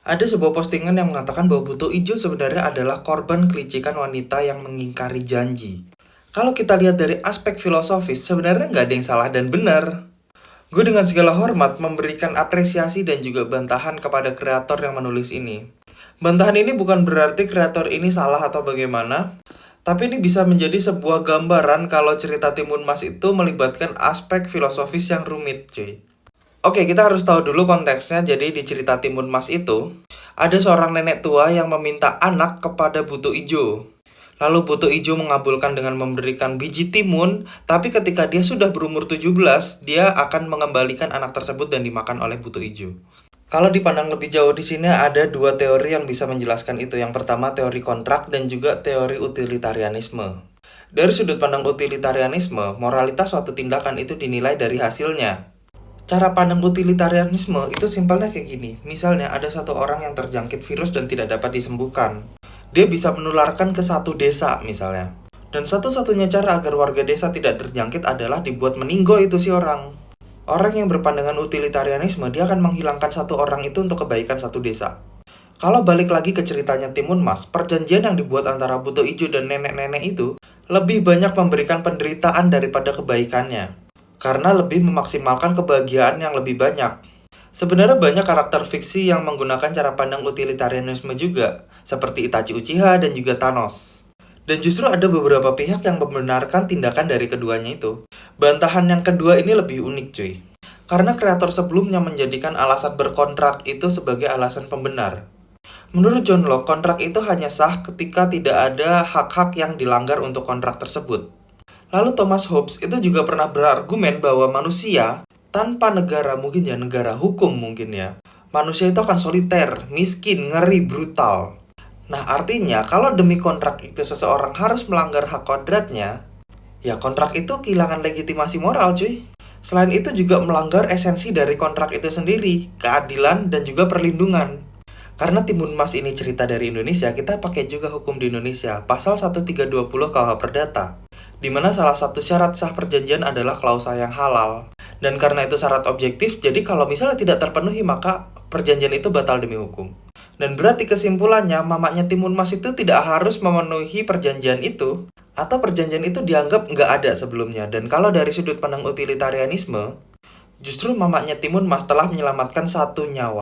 Ada sebuah postingan yang mengatakan bahwa Buto Ijo sebenarnya adalah korban kelicikan wanita yang mengingkari janji. Kalau kita lihat dari aspek filosofis, sebenarnya nggak ada yang salah dan benar. Gue dengan segala hormat memberikan apresiasi dan juga bantahan kepada kreator yang menulis ini. Bantahan ini bukan berarti kreator ini salah atau bagaimana, tapi ini bisa menjadi sebuah gambaran kalau cerita Timun Mas itu melibatkan aspek filosofis yang rumit, cuy. Oke, kita harus tahu dulu konteksnya. Jadi di cerita Timun Mas itu, ada seorang nenek tua yang meminta anak kepada Buto Ijo. Lalu Buto Ijo mengabulkan dengan memberikan biji timun, tapi ketika dia sudah berumur 17, dia akan mengembalikan anak tersebut dan dimakan oleh Buto Ijo. Kalau dipandang lebih jauh di sini ada dua teori yang bisa menjelaskan itu. Yang pertama teori kontrak dan juga teori utilitarianisme. Dari sudut pandang utilitarianisme, moralitas suatu tindakan itu dinilai dari hasilnya. Cara pandang utilitarianisme itu simpelnya kayak gini. Misalnya ada satu orang yang terjangkit virus dan tidak dapat disembuhkan. Dia bisa menularkan ke satu desa misalnya. Dan satu-satunya cara agar warga desa tidak terjangkit adalah dibuat meninggal itu si orang. Orang yang berpandangan utilitarianisme, dia akan menghilangkan satu orang itu untuk kebaikan satu desa. Kalau balik lagi ke ceritanya Timun Mas, perjanjian yang dibuat antara Buto Ijo dan nenek-nenek itu lebih banyak memberikan penderitaan daripada kebaikannya. Karena lebih memaksimalkan kebahagiaan yang lebih banyak. Sebenarnya banyak karakter fiksi yang menggunakan cara pandang utilitarianisme juga, seperti Itachi Uchiha dan juga Thanos. Dan justru ada beberapa pihak yang membenarkan tindakan dari keduanya itu. Bantahan yang kedua ini lebih unik cuy. Karena kreator sebelumnya menjadikan alasan berkontrak itu sebagai alasan pembenar. Menurut John Locke, kontrak itu hanya sah ketika tidak ada hak-hak yang dilanggar untuk kontrak tersebut. Lalu Thomas Hobbes itu juga pernah berargumen bahwa manusia tanpa negara, mungkin ya negara hukum mungkin ya, manusia itu akan soliter, miskin, ngeri, brutal. Nah artinya kalau demi kontrak itu seseorang harus melanggar hak kodratnya, ya kontrak itu kehilangan legitimasi moral cuy. Selain itu juga melanggar esensi dari kontrak itu sendiri, keadilan dan juga perlindungan. Karena Timun Mas ini cerita dari Indonesia, kita pakai juga hukum di Indonesia, pasal 1320 KUH Perdata. Di mana salah satu syarat sah perjanjian adalah klausa yang halal. Dan karena itu syarat objektif, jadi kalau misalnya tidak terpenuhi maka perjanjian itu batal demi hukum. Dan berarti kesimpulannya, mamanya Timun Mas itu tidak harus memenuhi perjanjian itu, atau perjanjian itu dianggap nggak ada sebelumnya. Dan kalau dari sudut pandang utilitarianisme, justru mamanya Timun Mas telah menyelamatkan satu nyawa.